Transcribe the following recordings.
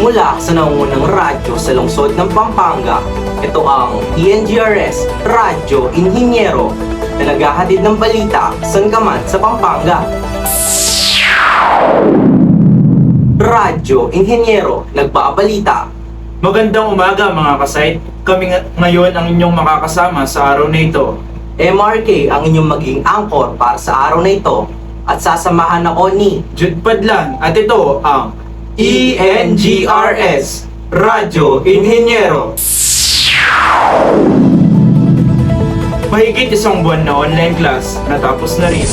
Mula sa nangungunang radyo sa lungsod ng Pampanga, ito ang ENGRS Radyo Inhinyero na naghahatid ng balita saan ka man sa Pampanga. Radyo Inhinyero, nagbabalita. Magandang umaga mga kasayt. Kami ngayon ang inyong makakasama sa araw na ito. MRK ang inyong maging angkor para sa araw na ito at sasamahan ako ni Jude Padlan at ito ang ENGRS Radyo Inhinyero. Mahigit isang buwan na online class, natapos na rin.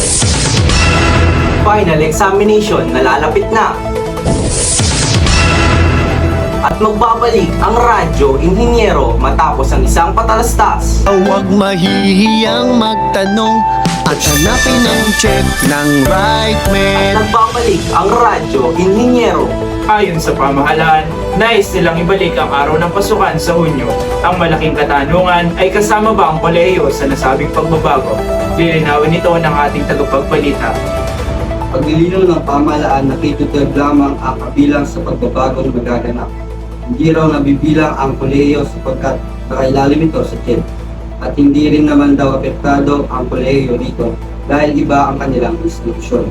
Final examination nalalapit na. At magbabalik ang Radyo Inhinyero matapos ang isang patalastas. Huwag mahihiyang magtanong at hanapin ang check ng right man. Nagbabalik ang Radyo Inhinyero. Ayon sa pamahalaan, nais nilang ibalik ang araw ng pasukan sa Hunyo. Ang malaking katanungan ay kasama ba ang kolehiyo sa nasabing pagbabago? Lilinawin ito ng ating tagapagbalita. Paglilinaw ng pamahalaan na K-12 lamang ang kabilang sa pagbabagong magaganap. Hindi raw nabibilang ang kolehiyo sapagkat nakailalim ito sa CHED. At hindi rin naman daw apektado ang kolehiyo dito dahil iba ang kanilang institusyon.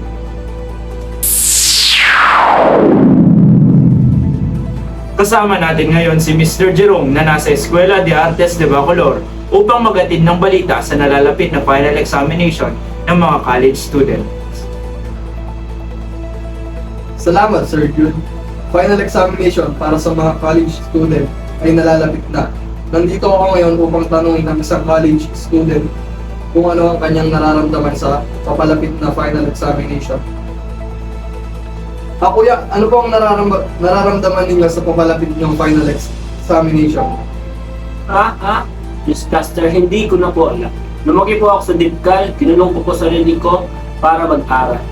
Kasama natin ngayon si Mr. Jerome na nasa Eskwela de Artes de Bacolor upang magatid ng balita sa nalalapit na final examination ng mga college students. Salamat, Sir Jude. Final examination para sa mga college student ay nalalapit na. Nandito ako ngayon upang tanungin ang isang college student kung ano ang kanyang nararamdaman sa papalapit na final examination. Kuya, ano po ang nararamdaman ninyo sa papalapit niyong final examination? Miss Caster, hindi ko na po alam. Lumaki po ako sa Dibkal, kinulong ko po sarili ko para mag-aral.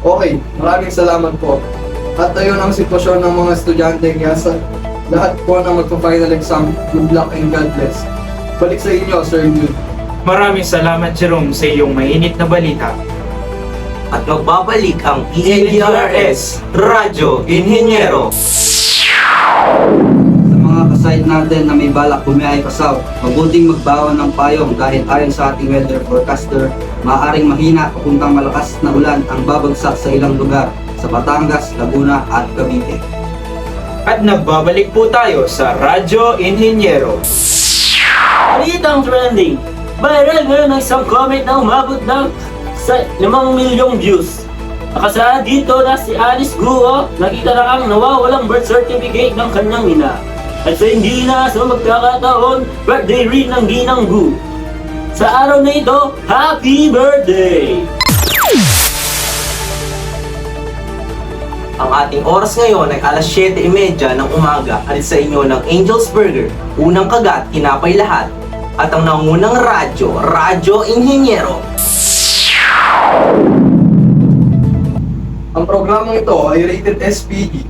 Okay, maraming salamat po. At ayun ang sitwasyon ng mga estudyante kaya sa lahat po na magpa-final exam, good luck and God bless. Balik sa inyo, Sir Jude. Maraming salamat Jerome sa iyong mainit na balita. At magbabalik ang ENGRS Radyo Inhinyero. Sa mga kasayt natin na may balak bumiyahe pa south, mabuting magbawan ng payong dahil ayon sa ating weather forecaster, maaaring mahina papuntang malakas na ulan ang babagsak sa ilang lugar sa Batangas, Laguna at Cavite. At nagbabalik po tayo sa Radyo Inhinyero. Balitang trending! Viral ngayon ang isang comment na umabot ng sa 5 milyong views. Nakasaad dito na si Alice Guo, nakita na ang nawawalang birth certificate ng kanyang ina. At sa hindi na sa magkakataon, birthday rin ng Ginang Gu. Sa araw na ito, Happy Birthday! Ang ating oras ngayon ay alas 7:30 ng umaga. Alit sa inyo ng Angel's Burger, unang kagat, kinapay lahat. At ang nangunang radyo, Radyo Inhinyero. Ang programang ito ay rated SPE.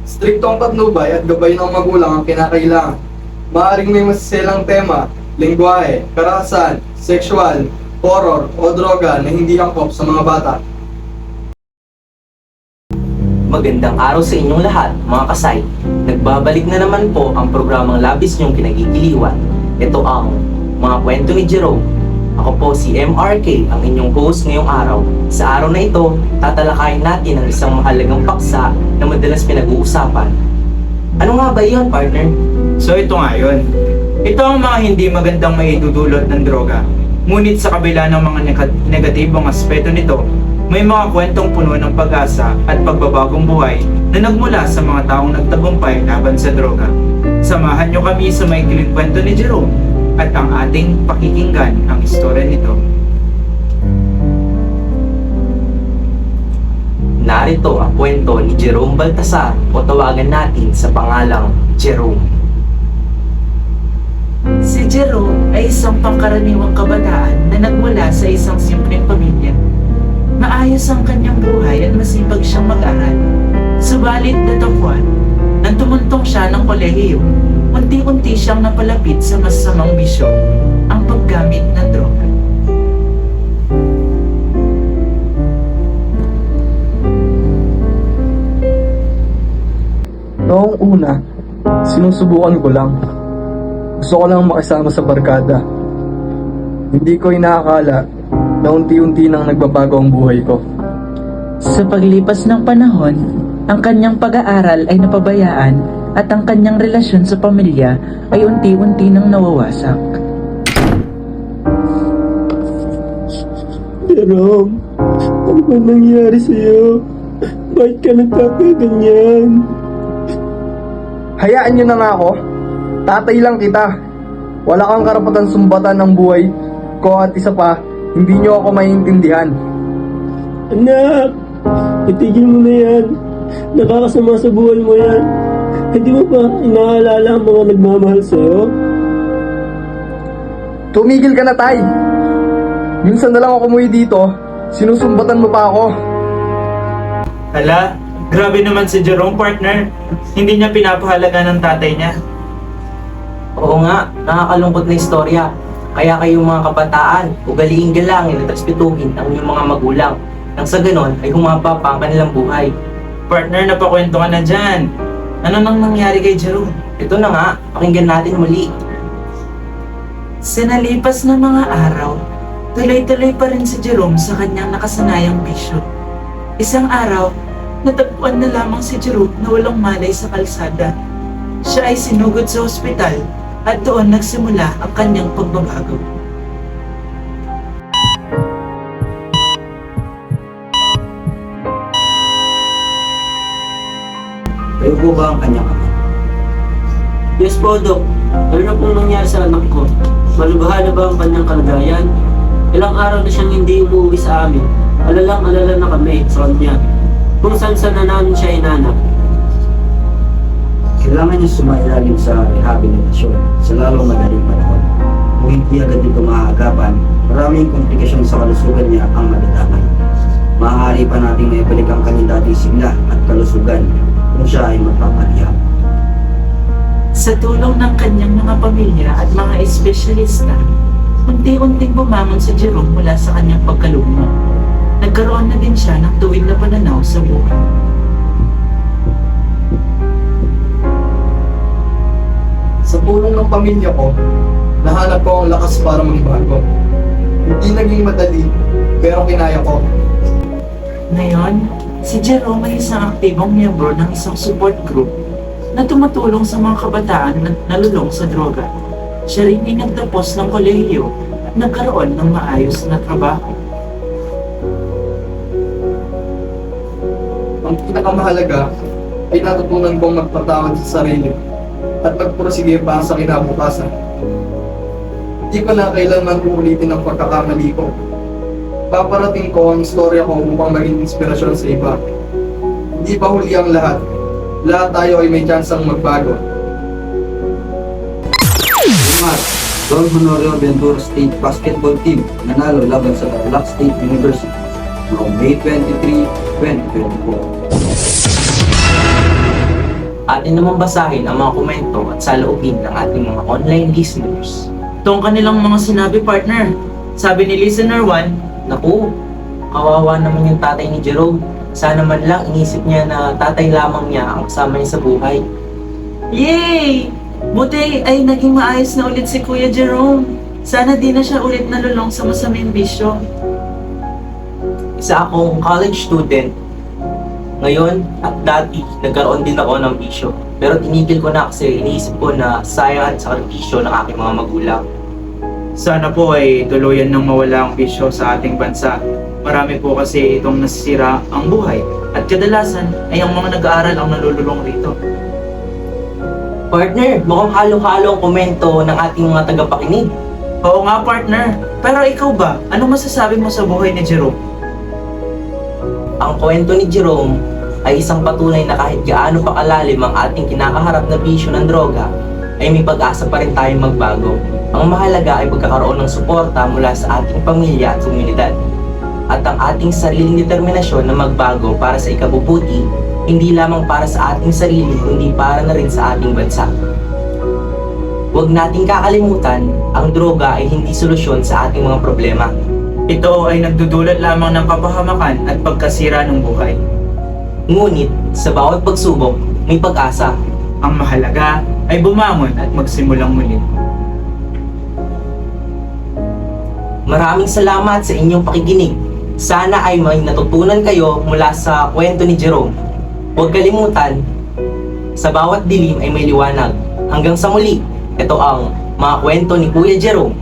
Striktong patnubay at gabay ng magulang ang kinakailangan. Maaaring may masiselang tema, lengguwahe, karahasan, sexual, horror o droga na hindi angkop sa mga bata. Magandang araw sa inyong lahat, mga kasay. Nagbabalik na naman po ang programang labis niyong kinagigiliwan. Ito ang Mga Kwento ni Jerome. Ako po si MRK, ang inyong host ngayong araw. Sa araw na ito, tatalakayin natin ang isang mahalagang paksa na madalas pinag-uusapan. Ano nga ba iyon, partner? So ito nga yun. Ito ang mga hindi magandang maidudulot ng droga. Ngunit sa kabila ng mga negatibong aspeto nito, may mga kwentong puno ng pag-asa at pagbabagong buhay na nagmula sa mga taong nagtagumpay laban sa droga. Samahan nyo kami sa maikling kwento ni Jerome at ang ating pakikinggan ang istorya nito. Narito ang kwento ni Jerome Baltasar o tawagan natin sa pangalang Jerome. Si Jerome ay isang pangkaraniwang kabataan na nagmula sa isang simpleng pamilya. Maayos ang kanyang buhay at masipag siyang mag-aral. Subalit datapwan, nang tumuntong siya ng kolehiyo, unti-unti siyang napalapit sa masamang bisyo, ang paggamit ng droga. Noong una, sinusubukan ko lang. Gusto ko lang makisama sa barkada. Hindi ko inaakala na unti-unti nang nagbabago ang buhay ko. Sa paglipas ng panahon, ang kanyang pag-aaral ay napabayaan at ang kanyang relasyon sa pamilya ay unti-unti nang nawawasak. Jerome, ano ba nangyari sa'yo? Bakit ka nagkakaganyan? Hayaan niyo na nga ako. Tatay lang kita. Wala kang karapatan sumbatan ng buhay ko at isa pa, hindi niyo ako maiintindihan. Anak, itigil mo na yan. Nakakasama sa buhay mo yan. Hindi mo ba inaalala ang mga nagmamahal sa'yo? Tumigil ka na, tay. Minsan na lang ako umuwi dito, sinusumbatan mo pa ako. Hala, grabe naman si Jerome, partner. Hindi niya pinapahalaga ng tatay niya. Oo nga, nakakalungkot na istorya. Kaya kayong mga kabataan, ugaliing galangin at respetuhin ang inyong mga magulang. Nang sa ganon ay humaba pa ang kanilang buhay. Partner, napakwento ka na dyan. Ano nang nangyari kay Jerome? Ito na nga, pakinggan natin muli. Sa nalipas na mga araw, tuloy-tuloy pa rin si Jerome sa kanyang nakasanayang bisyo. Isang araw, natagpuan na lamang si Jerome na walang malay sa kalsada. Siya ay sinugod sa ospital at doon nagsimula ang kanyang pagbabago. Kayo po ba ang kanyang ama? Yes po, Dok. Ano na pong nangyari sa anak ko? Malubahan na ba ang kanyang kalagayan? Ilang araw na siyang hindi umuwi sa amin. Alalang-alala na kami sa kanya. Kung saan-saan na namin siya inanap. Kailangan niya sumailalim sa rehabilitasyon sa lalong madaling panahon. Kung hindi agad ito maaagapan, maraming komplikasyon sa kalusugan niya ang madadamay. Maaari pa nating maibalik ang kanyang dating sigla at kalusugan kung siya ay magpapalihap. Sa tulong ng kanyang mga pamilya at mga espesyalista, unti-unting bumangon si Jerome mula sa kanyang pagkalugmok. Nagkaroon na din siya ng tuwid na pananaw sa buhay. Sa tulong ng pamilya ko, nahanap ko ang lakas para magbago. Hindi naging madali, pero kinaya ko. Ngayon, si Jerome ay isang aktibong miyembro ng isang support group na tumutulong sa mga kabataan na nalulong sa droga. Siya rin ay nagtapos ng kolehiyo at nagkaroon ng maayos na trabaho. Ang pinakamahalaga ay natutunan kong magpatawad sa sarili at magpursige pa sa kinabukasan. Hindi ko na kailanman uulitin ang pagkakamali ko. Paparating ko ang istorya ko upang maging inspirasyon sa iba. Hindi pa huli ang lahat. Lahat tayo ay may tsansang magbago. Umar, Don Honorio Ventura State Basketball Team nanalo laban sa Tarlac State University noong May 23, 2024. Atin naman basahin ang mga komento at saloobin ng ating mga online listeners. Itong kanilang mga sinabi, partner. Sabi ni Listener 1, Naku, kawawa naman yung tatay ni Jerome. Sana man lang inisip niya na tatay lamang niya ang kasama niya sa buhay. Yay! Buti ay naging maayos na ulit si Kuya Jerome. Sana di na siya ulit nalulong sa masaming bisyo. Isa akong college student. Ngayon at dati, nagkaroon din ako ng bisyo. Pero tinigil ko na kasi iniisip ko na sayang at sakripisyo ng aking mga magulang. Sana po ay tuluyan nang mawala ang bisyo sa ating bansa. Marami po kasi itong nasisira ang buhay. At kadalasan ay ang mga nag-aaral ang nalululong rito. Partner, mukhang halo-halo ang komento ng ating mga tagapakinig. Oo nga, partner. Pero ikaw ba? Anong masasabi mo sa buhay ni Jerome? Ang kwento ni Jerome ay isang patunay na kahit gaano pa kalalim ang ating kinakaharap na bisyo ng droga, ay may pag-asa pa rin tayong magbago. Ang mahalaga ay pagkakaroon ng suporta mula sa ating pamilya at komunidad. At ang ating sariling determinasyon na magbago para sa ikabubuti, hindi lamang para sa ating sarili, kundi para na rin sa ating bansa. Huwag nating kakalimutan, ang droga ay hindi solusyon sa ating mga problema. Ito ay nagdudulot lamang ng kapahamakan at pagkasira ng buhay. Ngunit, sa bawat pagsubok, may pag-asa. Ang mahalaga ay bumangon at magsimulang muli. Maraming salamat sa inyong pakikinig. Sana ay may natutunan kayo mula sa kwento ni Jerome. Huwag kalimutan, sa bawat dilim ay may liwanag. Hanggang sa muli, ito ang mga kwento ni Kuya Jerome.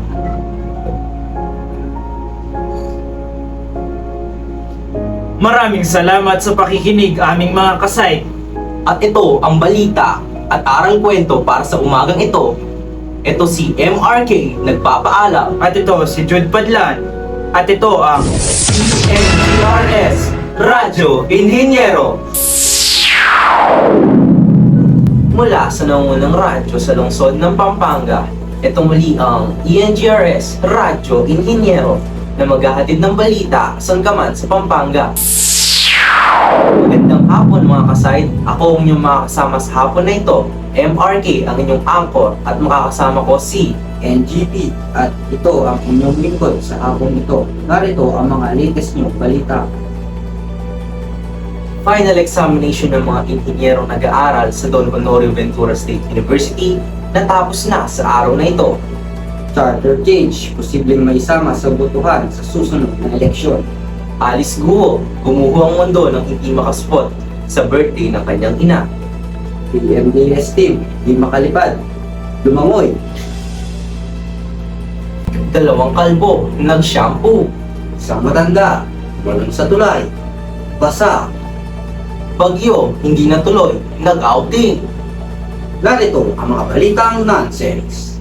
Maraming salamat sa pakikinig aming mga kasay. At ito ang balita at aral kwento para sa umagang ito. Ito si MRK nagpapaalam. At ito si Jude Padlan. At ito ang ENGRS Radyo Inhinyero. Mula sa nangungunang radyo sa lungsod ng Pampanga, ito muli ang ENGRS Radyo Inhinyero na maghahatid ng balita saan ka man sa Pampanga. Magandang hapon mga kasayt. Ako ang inyong makakasama sa hapon na ito, MRK, ang inyong anchor, at makakasama ko si NGP at ito ang inyong lingkod sa hapon ito. Narito ang mga latest nyo balita. final examination ng mga inhinyerong nag-aaral sa Don Honorio Ventura State University natapos na sa araw na ito. Charter change, posibleng maisama sa botohan sa susunod na eleksyon. Alice Guo, gumuho ang mundo ng hindi makaspot sa birthday ng kanyang ina. PMDS team, di makalipad. Lumangoy. Dalawang kalbo, nag-shampoo. Isang matanda, walang sa tulay. Basa. Bagyo, hindi natuloy, nag-outing. Narito ang mga balitang nonsense.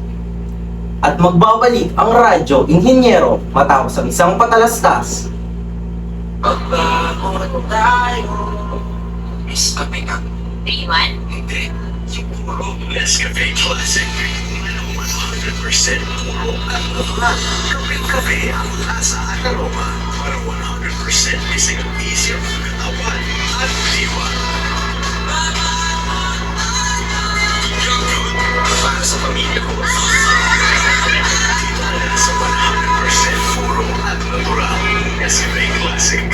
At magbabalik ang radyo inhinyero matapos ang isang patalastas. Magbangon tayo. Miss Kape ka. Iwan? Hindi. Yung puro Nescafe Classic. 100% puro at natural. Kape ang lasa at aroma. Para 100% missing ang isip, katawan at diwa. Young Good. Para sa pamilya ko. Sa 100% puro at natural. Nescafe Classic.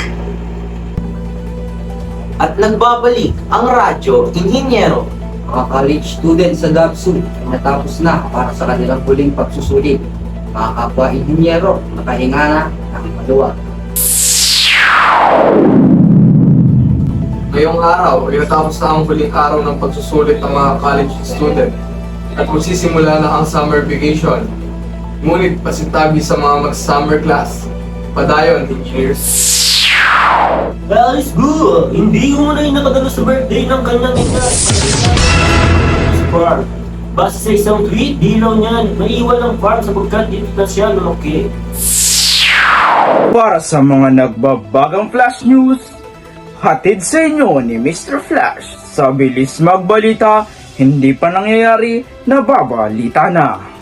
At nagbabalik ang radyo inhinyero. Mga college students sa DAPSU ay natapos na para sa kanilang huling pagsusulit. Mga kapwa inhinyero, nakahinga na ng maluwag. Ngayong araw ay natapos na ang huling araw ng pagsusulit ng mga college student at magsisimula na ang summer vacation. Ngunit pasintabi sa mga mag-summer class, padayon engineers. Alice Gu, hindi ko muna yung nakadalo sa birthday ng kanyang ina. Farm. Base sa isang tweet, di raw niyan maiwan ang farm sapagkat dito na siya lumaki. Para sa mga nagbabagang flash news, hatid sa inyo ni Mr. Flash. Sa bilis magbalita, hindi pa nangyayari, nababalita na.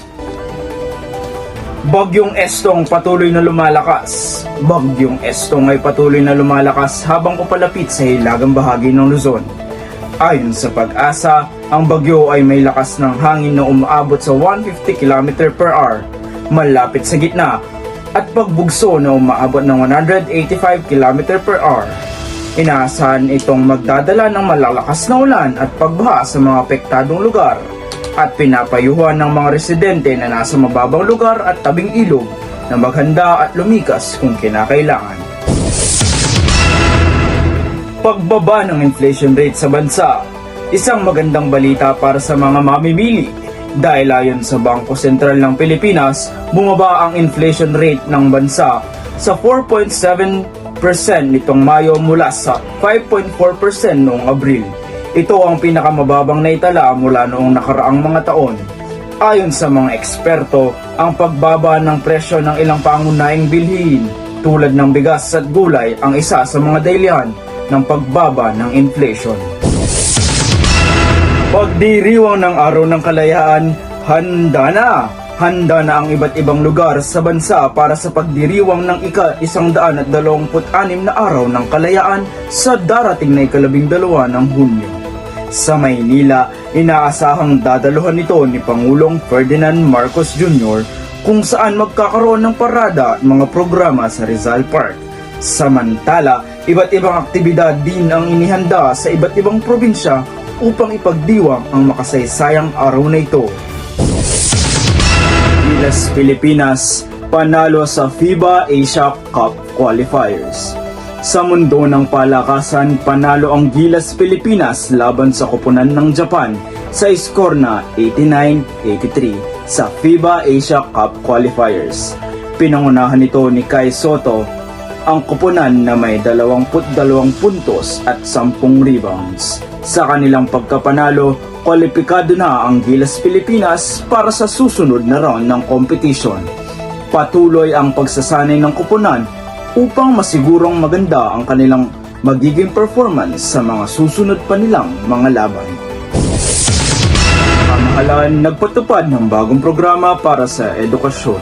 Bagyong Estong patuloy na lumalakas. Bagyong Estong ay patuloy na lumalakas habang papalapit sa hilagang bahagi ng Luzon. Ayon sa Pag-asa, ang bagyo ay may lakas ng hangin na umaabot sa 150 km per hour, malapit sa gitna, at pagbugso na umaabot ng 185 km per hour. Inaasahan itong magdadala ng malalakas na ulan at pagbaha sa mga apektadong lugar, at pinapayuhan ng mga residente na nasa mababang lugar at tabing ilog na maghanda at lumikas kung kinakailangan. Pagbaba ng inflation rate sa bansa, isang magandang balita para sa mga mamimili dahil ayon sa Bangko Sentral ng Pilipinas, bumaba ang inflation rate ng bansa sa 4.7% nitong Mayo mula sa 5.4% noong Abril. Ito ang pinakamababang naitala mula noong nakaraang mga taon. Ayon sa mga eksperto, ang pagbaba ng presyo ng ilang pangunahing bilhin tulad ng bigas at gulay ang isa sa mga dahilan ng pagbaba ng inflation. Pagdiriwang ng Araw ng Kalayaan, handa na! Handa na ang iba't ibang lugar sa bansa para sa pagdiriwang ng ika-126 na Araw ng Kalayaan sa darating na ika-12 ng Hunyo. Sa Maynila, inaasahang dadaluhan ito ni Pangulong Ferdinand Marcos Jr. kung saan magkakaroon ng parada at mga programa sa Rizal Park. Samantala, iba't ibang aktibidad din ang inihanda sa iba't ibang probinsya upang ipagdiwang ang makasaysayang araw na ito. Gilas Pilipinas panalo sa FIBA Asia Cup Qualifiers. Sa mundo ng palakasan, panalo ang Gilas Pilipinas laban sa koponan ng Japan sa skor na 89-83 sa FIBA Asia Cup Qualifiers. Pinangunahan ito ni Kai Soto ang koponan na may 22 puntos at 10 rebounds. Sa kanilang pagkapanalo, kwalipikado na ang Gilas Pilipinas para sa susunod na round ng competition. Patuloy ang pagsasanay ng koponan upang masigurong maganda ang kanilang magiging performance sa mga susunod pa nilang mga laban. Pamahalaan nagpatupad ng bagong programa para sa edukasyon.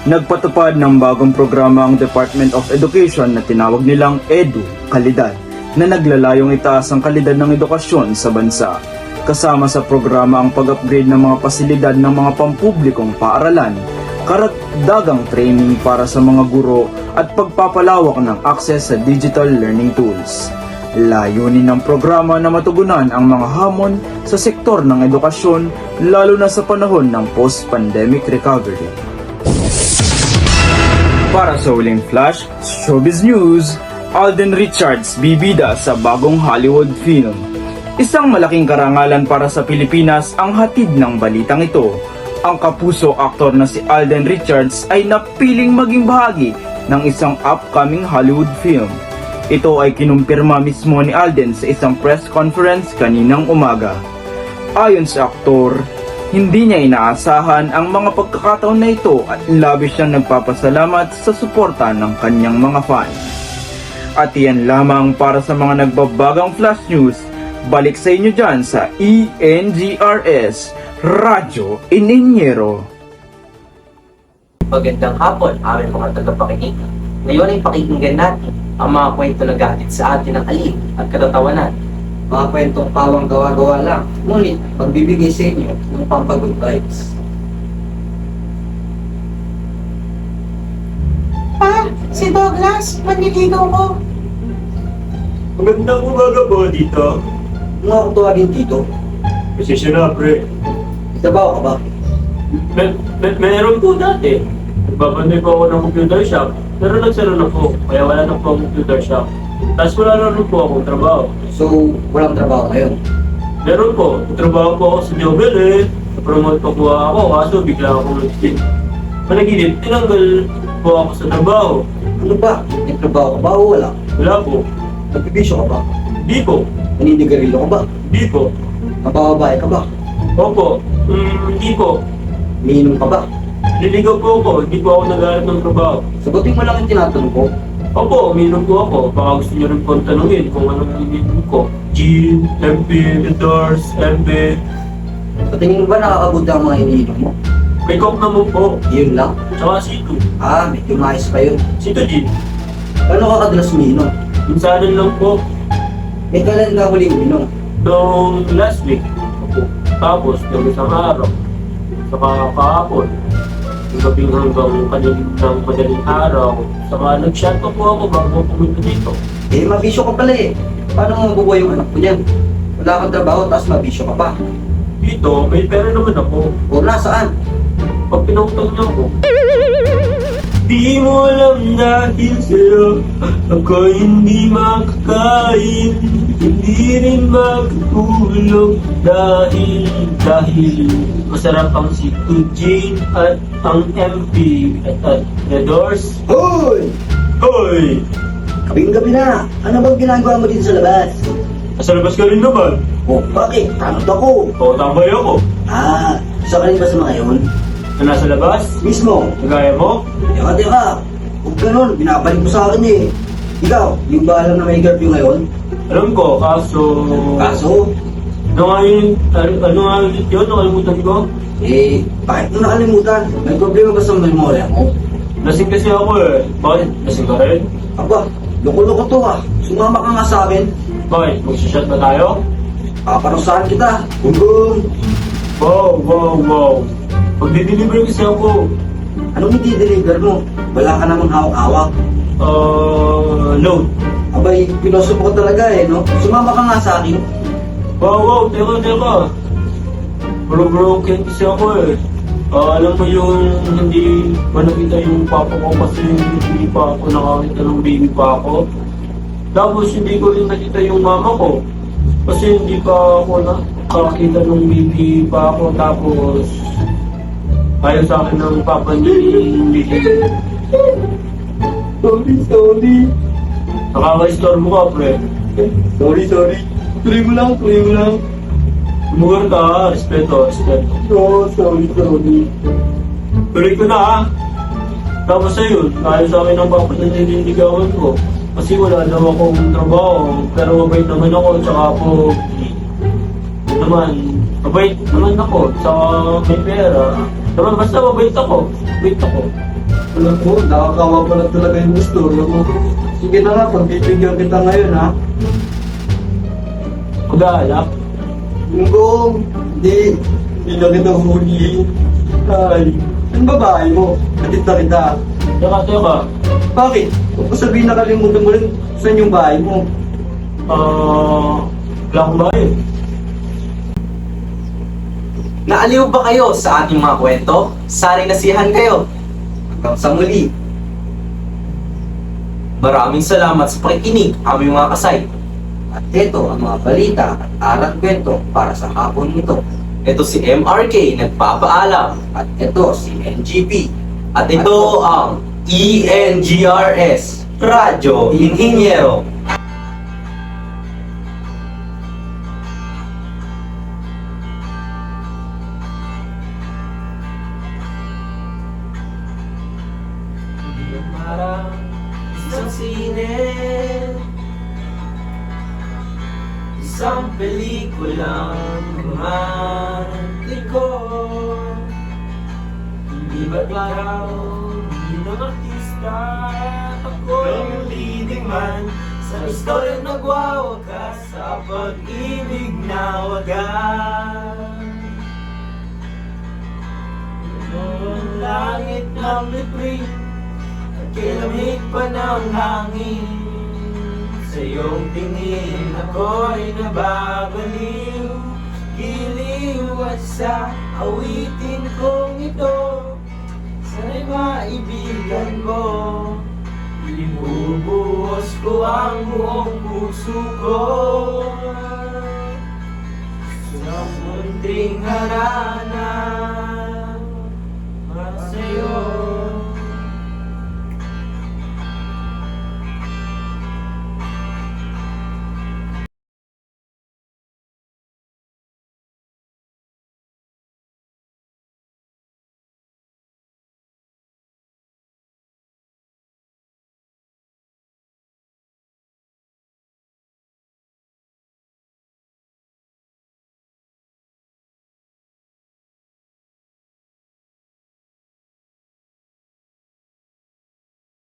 Nagpatupad ng bagong programa ang Department of Education na tinawag nilang EDU, Kalidad, na naglalayong itaas ang kalidad ng edukasyon sa bansa. Kasama sa programa ang pag-upgrade ng mga pasilidad ng mga pampublikong paaralan, karagdagang training para sa mga guro at pagpapalawak ng access sa digital learning tools. Layunin ng programa na matugunan ang mga hamon sa sektor ng edukasyon lalo na sa panahon ng post-pandemic recovery. Para sa huling flash, Showbiz News, Alden Richards bibida sa bagong Hollywood film. Isang malaking karangalan para sa Pilipinas ang hatid ng balitang ito. Ang kapuso aktor na si Alden Richards ay napiling maging bahagi ng isang upcoming Hollywood film. Ito ay kinumpirma mismo ni Alden sa isang press conference kaninang umaga. Ayon sa aktor, hindi niya inaasahan ang mga pagkakataon na ito at labis siyang nagpapasalamat sa suporta ng kanyang mga fans. At iyan lamang para sa mga nagbabagang flash news. Balik sa inyo dyan sa ENGRS Radyo Ininyero. Magandang hapon, aming mga tagapakinig. Ngayon ay pakikinggan natin ang mga kwento na gahatid sa atin ng alib at katatawanan. Mga kwentong pawang gawa-gawa lang, ngunit pagbibigay sa inyo ng pampagood vibes. Pa, si Douglas, manliligaw ko. Magandang umaga po dito. Kung ako tuwagin dito, Kasi siya na, pre. itabaw ka ba? Meron po dati. Nagpapanday po ako ng computer shop. Pero nagsara na po, kaya wala na po ang computer shop. Tapos wala na rin po akong trabaho. So, walang trabaho ngayon. Meron po, trabaho po ako sa Jobel eh. Na-promote po ako, kaso bigla akong nag-skip. Panaginip, tinanggal po ako sa trabaho. Ano ba? May trabaho ka ba o wala? Wala po. Nagbibisyo ka ba? Di po. Naninigarilyo ka ba? Di po. Nabababae ka ba? Opo. Hindi po. Miinom ka ba? Niligaw po ako, hindi po ako nag-aaral ng trabaho. Sagutin mo lang yung tinatanong ko. Opo, uminom po ako. Baka gusto niyo rin pong tanungin kung anong ininom ko. Gin, MP, Endors, MP. Sa tingin mo ba nakakabuti ang mga iniinom mo? May coke naman po. Yun lang? Tsaka Sito. Ah, medyo maayos pa yun. Sito Gin. Paano ka kadalas umiinom? Minsanan lang po. Eh, kailan ka huling uminom? Noong last week. Opo. Tapos, yung isang araw. Saka kahapon. Yung gabing hanggang kanilig ng madaling araw. Saka nag-shot po ako bago pumunta dito. Eh, mabisyo ka pala eh. Paano mo mabubuhay yung anak ko dyan? Wala kang trabaho, tapos mabisyo ka pa. Dito, may pera naman ako. O nasaan? Pag pinautang niyo ako. Di mo alam dahil sa'yo ako hindi makakain, hindi rin makatulog dahil masarap ang Sito Gin at ang MP at Redors. Hoy! Hoy! Gabing-gabi na. Ano bang ginagawa mo dito sa labas? Nasa labas ka rin naman. Oh, bakit? Tanot ako. O, tambay ako. Ah, isa ka rin ba sa mga yun? Na nasa labas? Mismo. Nagaya mo? Teka. Huwag ganun, binabalik mo sa akin eh. Ikaw, yung ba alam na may curfew ngayon? Alam ko, kaso... Kaso, Ano nga yun yun? Nakalimutan ko? eh, bakit mo nakalimutan? May problema ba sa memorya mo? Lasing kasi ako eh. Bakit? Lasing ka rin? Aba, loko-loko to ah. Sumama ka nga sa akin. Bakit? Magsishot na tayo? Paparusahan kita. Boom! Wow. Pag-deliver kasi ako. Anong i-deliver mo? Wala ka namang hawak-hawak. Load. Abay, pilosopo ko talaga eh, no? Sumama ka nga sa akin. Wow, teka. Broken kasi ako eh. Alam mo yung hindi ko nakita yung papa ko kasi hindi pa ako nakakita ng baby pa ako. Tapos hindi ko rin nakita yung mama ko kasi hindi pa ako nakakita ng baby pa ako. Tapos ayaw sa akin ng papa ni baby. Sorry. Nakaka-istorbo ka, pre. Sorry. Tuloy mo lang. Lugar ka, respeto. Oh, sorry. Tuloy ko na ha. Tapos ayun, ayaw sa akin ng papa na ninindigawan ko. Kasi wala daw akong trabaho, pero mabait naman ako, tsaka po mabait naman ako, tsaka may pera. Pero basta mabait ako. Alam mo, nakakawa pala talaga yung istorya mo. Sige na nga, pagbibigyan kita ngayon ha. Mag-aalak. Munggong, hindi na kita huliin. Ay, ang babae mo, hatid na kita. Teka. Bakit? Kung sabihin nakalimutan mo rin, saan yung bahay mo? Wala akong bahay. Naaliw ba kayo sa ating mga kwento? Sari nasihan kayo. Hanggang sa muli. Maraming salamat sa pakikinig, aming mga kasay. At ito ang mga balita at aral kwento para sa hapon ito. Ito si MRK nagpapaalam. At ito si NGP. At ito ang ENGRS, Radyo Inhinyero. Parang isang sine, isang pelikulang romantiko. Hindi ba't ikaw bilang artista, ako yung leading man sa istoryang nagwawakas sa pag-ibig na wagas. Noong langit ng libre at kilamig pa ng hangin, sa iyong tingin ako'y nababaliw, giliw at sa awitin kong ito, sana'y maibigan mo. Ibubuhos ko ang buong puso ko sa munting harana.